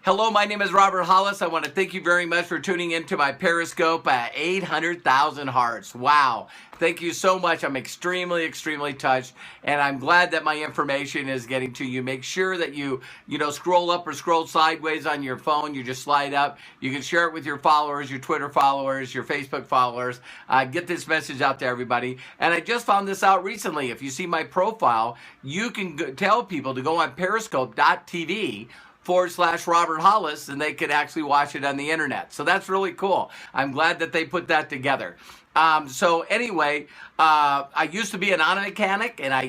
Hello, my name is Robert Hollis. I want to thank you very much for tuning into my Periscope at 800,000 hearts. Wow. Thank you so much. I'm extremely, extremely touched, and I'm glad that my information is getting to you. Make sure that you scroll up or scroll sideways on your phone. You just slide up. You can share it with your followers, your Twitter followers, your Facebook followers. Get this message out to everybody. And I just found this out recently. If you see my profile, you can tell people to go on periscope.tv/Robert Hollis, and they could actually watch it on the internet. So that's really cool. I'm glad that they put that together. So anyway, I used to be an auto mechanic, and I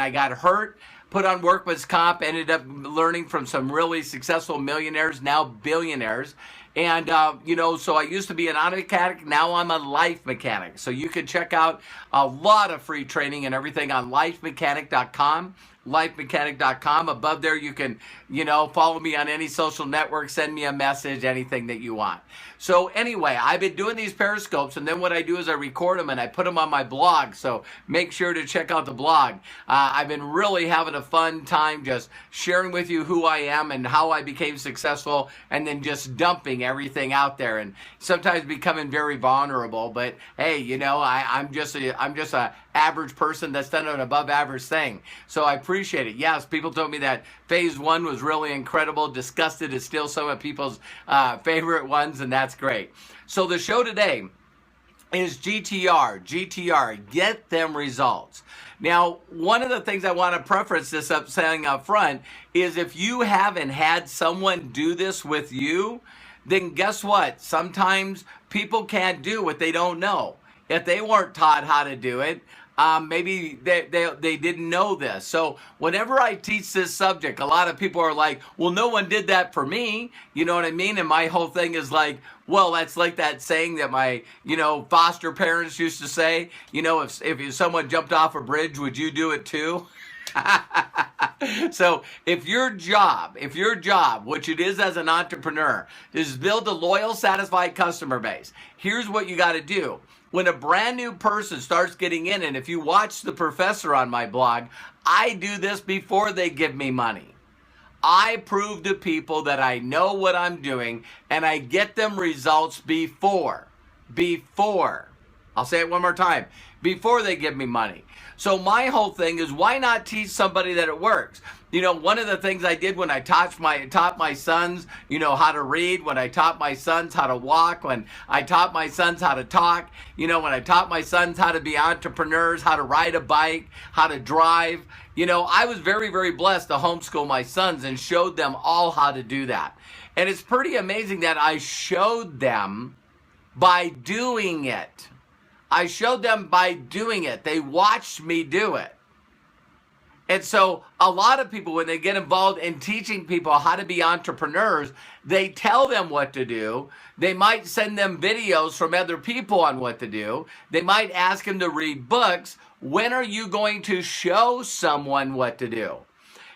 got hurt, put on workman's comp, ended up learning from some really successful millionaires, now billionaires. And, so I used to be an auto mechanic. Now I'm a life mechanic. So you can check out a lot of free training and everything on lifemechanic.com. lifemechanic.com. Above there, you can, follow me on any social network, send me a message, anything that you want. So anyway, I've been doing these Periscopes, and then what I do is I record them and I put them on my blog. So make sure to check out the blog. I've been really having a fun time just sharing with you who I am and how I became successful, and then just dumping everything out there, and sometimes becoming very vulnerable. But hey, I'm just a average person that's done an above average thing. So I appreciate it. Yes, people told me that phase 1 was really incredible. Disgusted is still some of people's favorite ones, and that's great. So the show today is GTR, get them results. Now, one of the things I want to preface this up saying up front is, if you haven't had someone do this with you, then guess what? Sometimes people can't do what they don't know. If they weren't taught how to do it, maybe they didn't know this. So whenever I teach this subject, a lot of people are like, well, no one did that for me. You know what I mean? And my whole thing is like, well, that's like that saying that my, foster parents used to say, if someone jumped off a bridge, would you do it too? So if your job, which it is as an entrepreneur, is build a loyal, satisfied customer base, here's what you got to do. When a brand new person starts getting in, and if you watch The Professor on my blog, I do this before they give me money. I prove to people that I know what I'm doing, and I get them results before. I'll say it one more time. Before they give me money. So my whole thing is, why not teach somebody that it works? One of the things I did when I taught my sons, how to read, when I taught my sons how to walk, when I taught my sons how to talk, when I taught my sons how to be entrepreneurs, how to ride a bike, how to drive, I was very, very blessed to homeschool my sons and showed them all how to do that. And it's pretty amazing that I showed them by doing it. They watched me do it. And so a lot of people, when they get involved in teaching people how to be entrepreneurs, they tell them what to do. They might send them videos from other people on what to do. They might ask them to read books. When are you going to show someone what to do?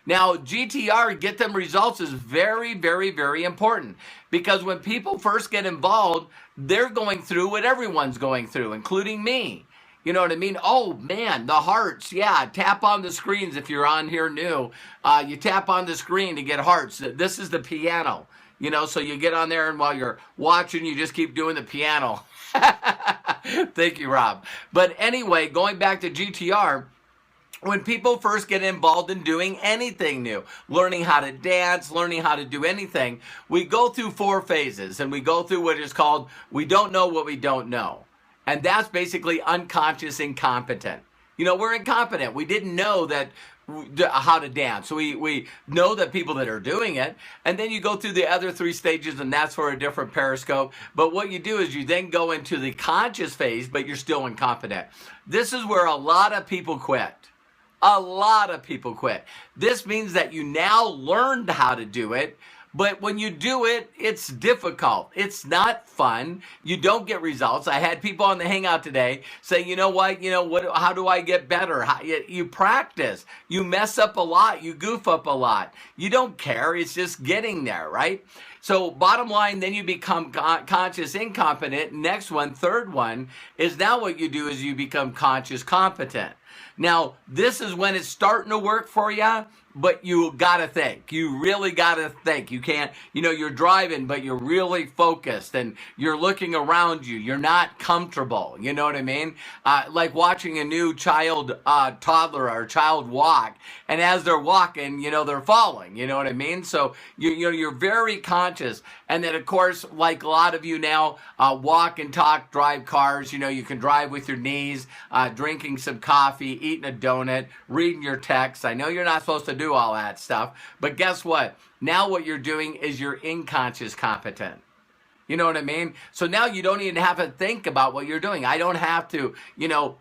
Now, GTR, get them results, is very, very, very important, because when people first get involved, they're going through what everyone's going through, including me. You know what I mean? Oh, man, the hearts. Yeah, tap on the screens if you're on here new. You tap on the screen to get hearts. This is the piano, so you get on there, and while you're watching, you just keep doing the piano. Thank you, Rob. But anyway, going back to GTR, when people first get involved in doing anything new, learning how to dance, learning how to do anything, we go through 4 phases, and we go through what is called, we don't know what we don't know. And that's basically unconscious incompetent. We're incompetent. We didn't know how to dance. So we know that people that are doing it, and then you go through the other 3 stages, and that's for a different Periscope. But what you do is you then go into the conscious phase, but you're still incompetent. This is where a lot of people quit. This means that you now learned how to do it, but when you do it, it's difficult. It's not fun. You don't get results. I had people on the Hangout today say, how do I get better? You practice. You mess up a lot. You goof up a lot. You don't care. It's just getting there, right? So bottom line, then you become conscious incompetent. Next one, third one, is now what you do is you become conscious competent. Now, this is when it's starting to work for you, but you got to think. You really got to think. You can't, you're driving, but you're really focused and you're looking around you. You're not comfortable. You know what I mean? Like watching a new child, toddler or child walk. And as they're walking, they're falling. You know what I mean? So you're very conscious. And then, of course, like a lot of you now, walk and talk, drive cars. You can drive with your knees, drinking some coffee, eating a donut, reading your text. I know you're not supposed to do all that stuff, but guess what? Now what you're doing is you're inconscious competent. You know what I mean? So now you don't even have to think about what you're doing. I don't have to,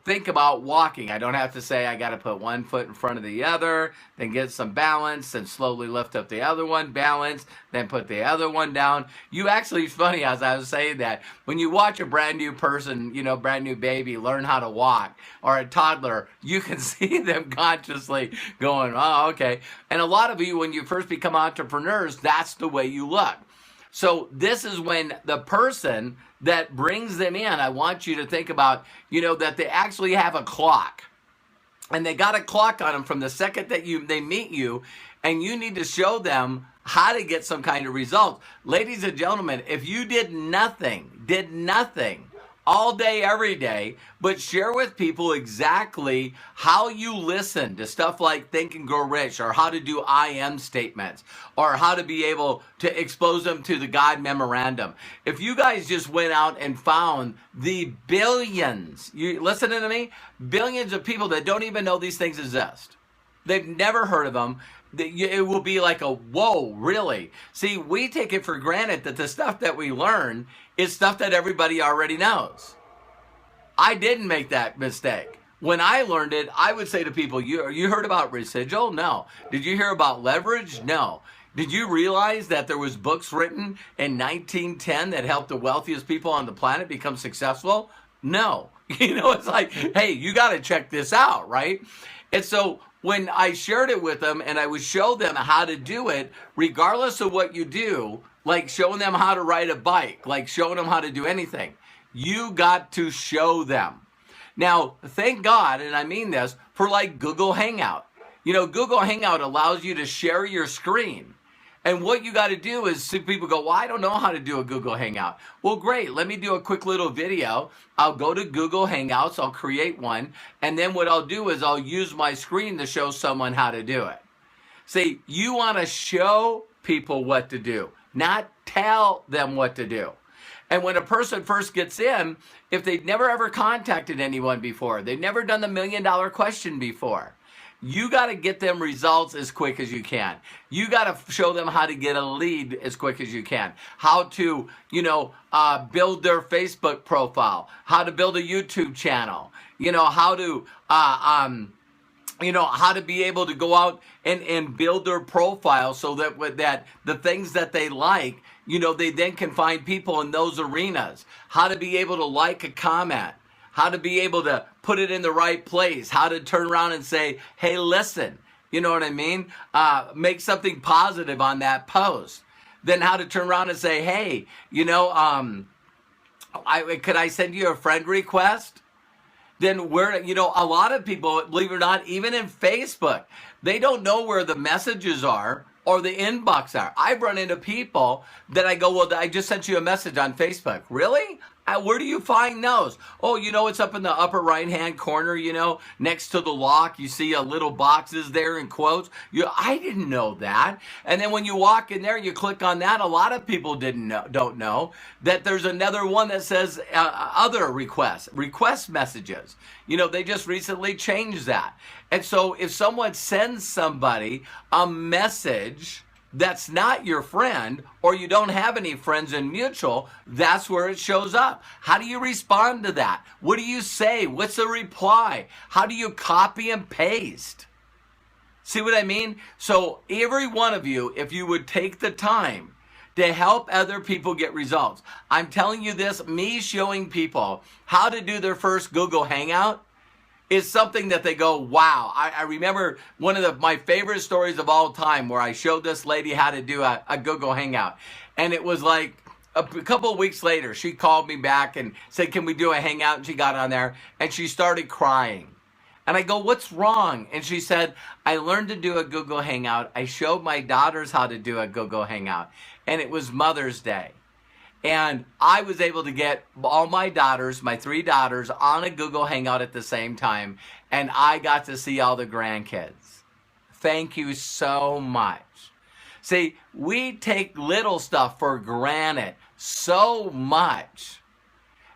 think about walking. I don't have to say I got to put one foot in front of the other, then get some balance, and slowly lift up the other one, balance, then put the other one down. You actually, it's funny as I was saying that, when you watch a brand new person, brand new baby learn how to walk, or a toddler, you can see them consciously going, oh, okay. And a lot of you, when you first become entrepreneurs, that's the way you look. So this is when the person that brings them in, I want you to think about, that they actually have a clock. And they got a clock on them from the second that they meet you, and you need to show them how to get some kind of result. Ladies and gentlemen, if you did nothing all day, every day, but share with people exactly how you listen to stuff like Think and Grow Rich, or how to do I am statements, or how to be able to expose them to the God memorandum. If you guys just went out and found the billions, you listening to me? Billions of people that don't even know these things exist. They've never heard of them. It will be like a, whoa, really? See, we take it for granted that the stuff that we learn is stuff that everybody already knows. I didn't make that mistake. When I learned it, I would say to people, you heard about residual? No. Did you hear about leverage? No. Did you realize that there was books written in 1910 that helped the wealthiest people on the planet become successful? No. It's like, hey, you got to check this out, right? And so when I shared it with them and I would show them how to do it, regardless of what you do, like showing them how to ride a bike, like showing them how to do anything, you got to show them. Now, thank God, and I mean this, for like Google Hangout. Google Hangout allows you to share your screen. And what you got to do is, see people go, well, I don't know how to do a Google Hangout. Well, great. Let me do a quick little video. I'll go to Google Hangouts. I'll create one. And then what I'll do is I'll use my screen to show someone how to do it. See, you want to show people what to do, not tell them what to do. And when a person first gets in, if they've never ever contacted anyone before, they've never done the $1 million question before, you got to get them results as quick as you can. You got to show them how to get a lead as quick as you can. How to, build their Facebook profile. How to build a YouTube channel. How to be able to go out and build their profile so that the things that they like, they then can find people in those arenas. How to be able to like a comment. How to be able to put it in the right place, how to turn around and say, hey, listen, you know what I mean? Make something positive on that post. Then how to turn around and say, hey, could I send you a friend request? Then a lot of people, believe it or not, even in Facebook, they don't know where the messages are or the inbox are. I've run into people that I go, well, I just sent you a message on Facebook. Really? Where do you find those? Oh, it's up in the upper right-hand corner, next to the lock. You see a little boxes there in quotes. I didn't know that. And then when you walk in there, you click on that. A lot of people don't know that there's another one that says other request messages. They just recently changed that. And so if someone sends somebody a message that's not your friend, or you don't have any friends in mutual, that's where it shows up. How do you respond to that? What do you say? What's the reply? How do you copy and paste? See what I mean? So every one of you, if you would take the time to help other people get results, I'm telling you this, me showing people how to do their first Google Hangout is something that they go, wow. I remember one of my favorite stories of all time where I showed this lady how to do a Google Hangout. And it was like a couple of weeks later, she called me back and said, can we do a Hangout? And she got on there and she started crying. And I go, what's wrong? And she said, I learned to do a Google Hangout. I showed my daughters how to do a Google Hangout. And it was Mother's Day. And I was able to get all my daughters, my 3 daughters, on a Google Hangout at the same time. And I got to see all the grandkids. Thank you so much. See, we take little stuff for granted so much.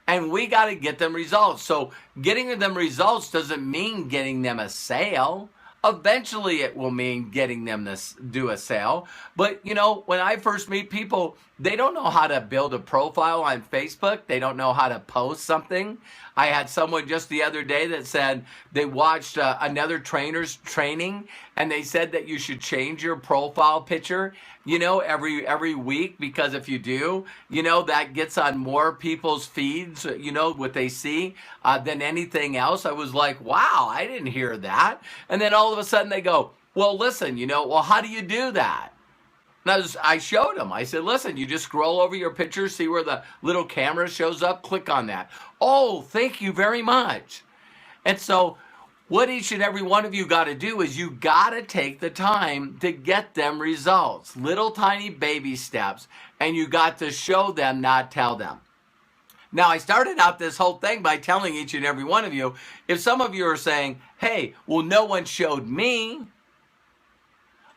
And we got to get them results. So getting them results doesn't mean getting them a sale. Eventually it will mean getting them to do a sale. But, you know, when I first meet people, they don't know how to build a profile on Facebook. They don't know how to post something. I had someone just the other day that said they watched another trainer's training, and they said that you should change your profile picture, you know, every week, because if you do, you know, that gets on more people's feeds, you know, what they see than anything else. I was like, wow, I didn't hear that. And then all of a sudden they go, well, listen, you know, well, how do you do that? And I showed them. I said, listen, you just scroll over your picture, see where the little camera shows up, click on that. Oh, thank you very much. And so what each and every one of you got to do is you got to take the time to get them results, little tiny baby steps, and you got to show them, not tell them. Now, I started out this whole thing by telling each and every one of you, if some of you are saying, hey, well, no one showed me,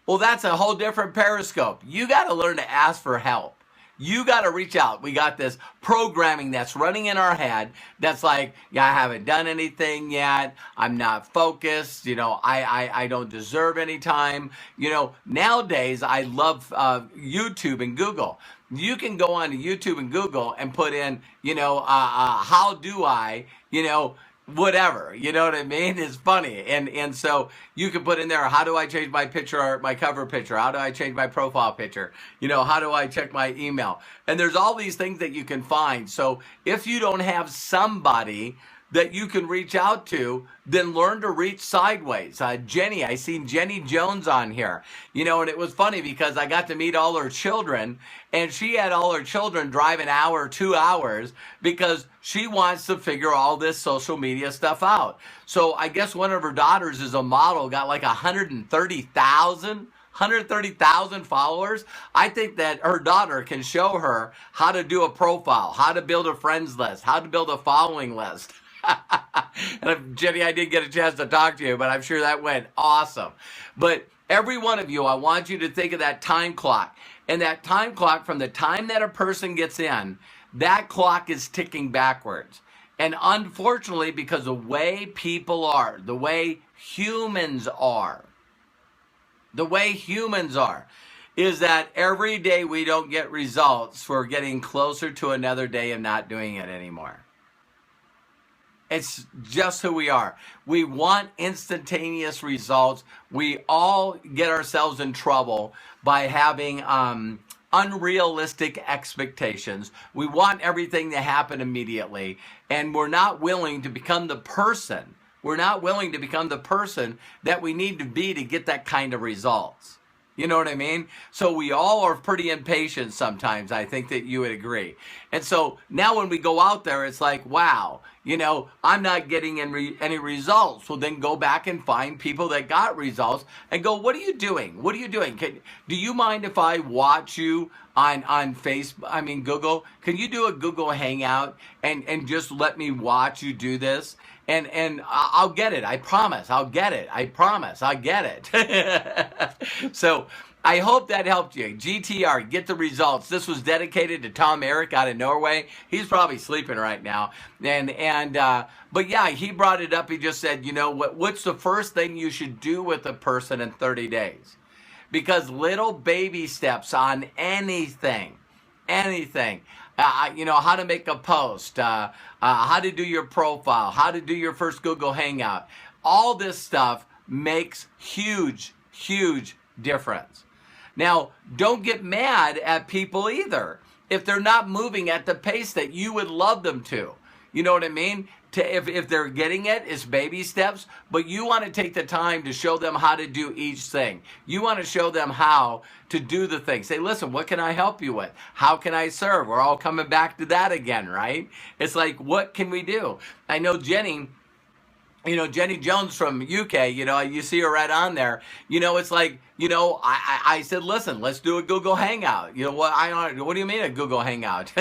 well, that's a whole different periscope. You got to learn to ask for help. You got to reach out. We got this programming that's running in our head that's like, yeah, I haven't done anything yet. I'm not focused. You know, I don't deserve any time. You know, nowadays, I love YouTube and Google. You can go on to YouTube and Google and put in, you know, how do I, you know, whatever, you know what I mean? It's funny. And so you can put in there, how do I change my picture or my cover picture? How do I change my profile picture? You know, how do I check my email? And there's all these things that you can find. So if you don't have somebody that you can reach out to, then learn to reach sideways. Jenny, I seen Jenny Jones on here, you know, and it was funny because I got to meet all her children, and she had all her children drive an hour, 2 hours, because she wants to figure all this social media stuff out. So I guess one of her daughters is a model, got like 130,000 followers. I think that her daughter can show her how to do a profile, how to build a friends list, how to build a following list. And Jenny, I didn't get a chance to talk to you, but I'm sure that went awesome. But every one of you, I want you to think of that time clock. And that time clock, from the time that a person gets in, that clock is ticking backwards. And unfortunately, because the way people are, the way humans are, is that every day we don't get results, we're getting closer to another day of not doing it anymore. It's just who we are. We want instantaneous results. We all get ourselves in trouble by having unrealistic expectations. We want everything to happen immediately, and we're not willing to become the person. We're not willing to become the person that we need to be to get that kind of results. You know what I mean? So we all are pretty impatient sometimes. I think that you would agree. And so now when we go out there, it's like, wow, you know, I'm not getting any results. Well, then go back and find people that got results and go, what are you doing? What are you doing? Do you mind if I watch you on Google? Can you do a Google Hangout and just let me watch you do this? And I'll get it. I promise. I'll get it. I promise. I'll get it. So I hope that helped you. GTR, get the results. This was dedicated to Tom Eric out of Norway. He's probably sleeping right now. But yeah, he brought it up. He just said, you know, what's the first thing you should do with a person in 30 days? Because little baby steps on anything, you know, how to make a post, how to do your profile, how to do your first Google Hangout. All this stuff makes huge, huge difference. Now, don't get mad at people either if they're not moving at the pace that you would love them to. You know what I mean? If they're getting it, it's baby steps, but you want to take the time to show them how to do each thing. You want to show them how to do the thing. Say, listen, what can I help you with? How can I serve? We're all coming back to that again, right? It's like, what can we do? I know Jenny, Jenny Jones from UK, you see her right on there. It's like, I said, listen, let's do a Google Hangout. What do you mean a Google Hangout?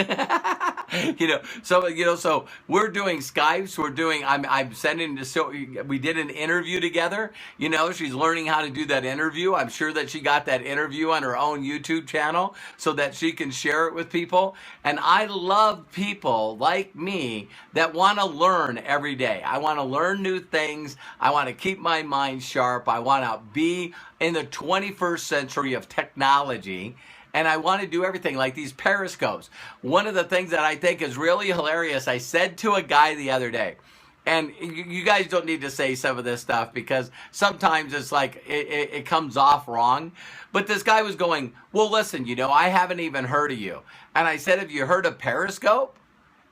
So we're doing Skypes. I'm sending, so we did an interview together. She's learning how to do that interview. I'm sure that she got that interview on her own YouTube channel so that she can share it with people. And I love people like me that want to learn every day. I want to learn new things. I want to keep my mind sharp. I want to be in the 21st century of technology, and I want to do everything like these periscopes. One of the things that I think is really hilarious, I said to a guy the other day, and you guys don't need to say some of this stuff because sometimes it's like it comes off wrong, but this guy was going, well, listen, I haven't even heard of you. And I said, have you heard of Periscope?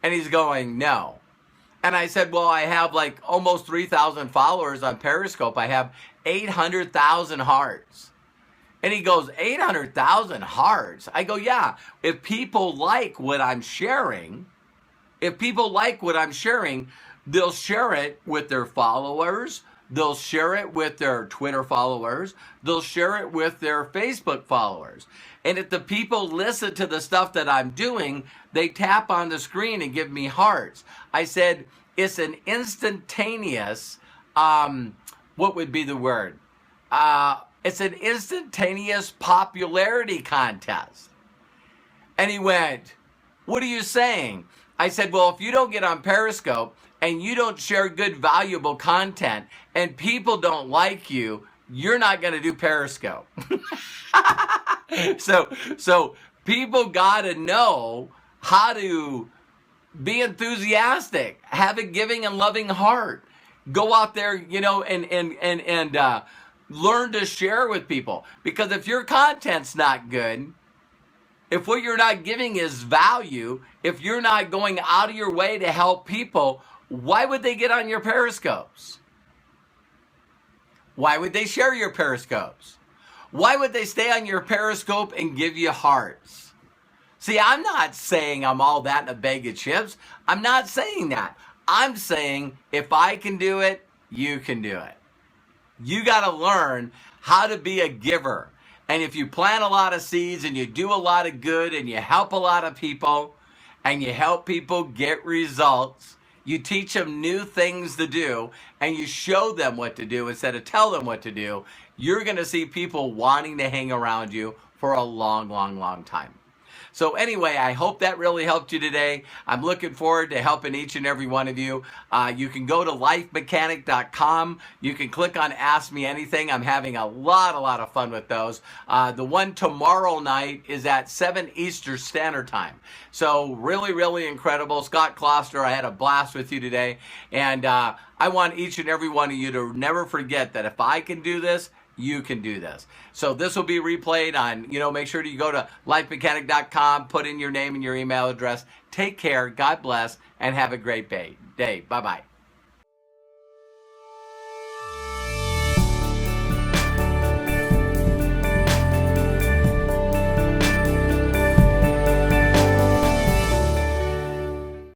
And he's going, no. And I said, well, I have like almost 3,000 followers on Periscope. I have 800,000 hearts. And he goes, 800,000 hearts? I go, yeah. If people like what I'm sharing, they'll share it with their followers. They'll share it with their Twitter followers. They'll share it with their Facebook followers. And if the people listen to the stuff that I'm doing, they tap on the screen and give me hearts. I said, it's an instantaneous, what would be the word? It's an instantaneous popularity contest. And he went, what are you saying? I said, well, if you don't get on Periscope and you don't share good, valuable content and people don't like you, you're not going to do Periscope. So people got to know how to be enthusiastic, have a giving and loving heart. Go out there, and learn to share with people. Because if your content's not good, if what you're not giving is value, if you're not going out of your way to help people, why would they get on your Periscopes? Why would they share your Periscopes? Why would they stay on your Periscope and give you hearts? See, I'm not saying I'm all that in a bag of chips. I'm not saying that. I'm saying if I can do it, you can do it. You got to learn how to be a giver. And if you plant a lot of seeds and you do a lot of good and you help a lot of people and you help people get results, you teach them new things to do and you show them what to do instead of tell them what to do, you're going to see people wanting to hang around you for a long, long, long time. So anyway, I hope that really helped you today. I'm looking forward to helping each and every one of you. You can go to lifemechanic.com. You can click on Ask Me Anything. I'm having a lot of fun with those. The one tomorrow night is at 7 Eastern Standard Time. So really, really incredible. Scott Kloster, I had a blast with you today. And I want each and every one of you to never forget that if I can do this, you can do this. So this will be replayed on, make sure you go to lifemechanic.com, put in your name and your email address. Take care, God bless, and have a great day. Bye-bye.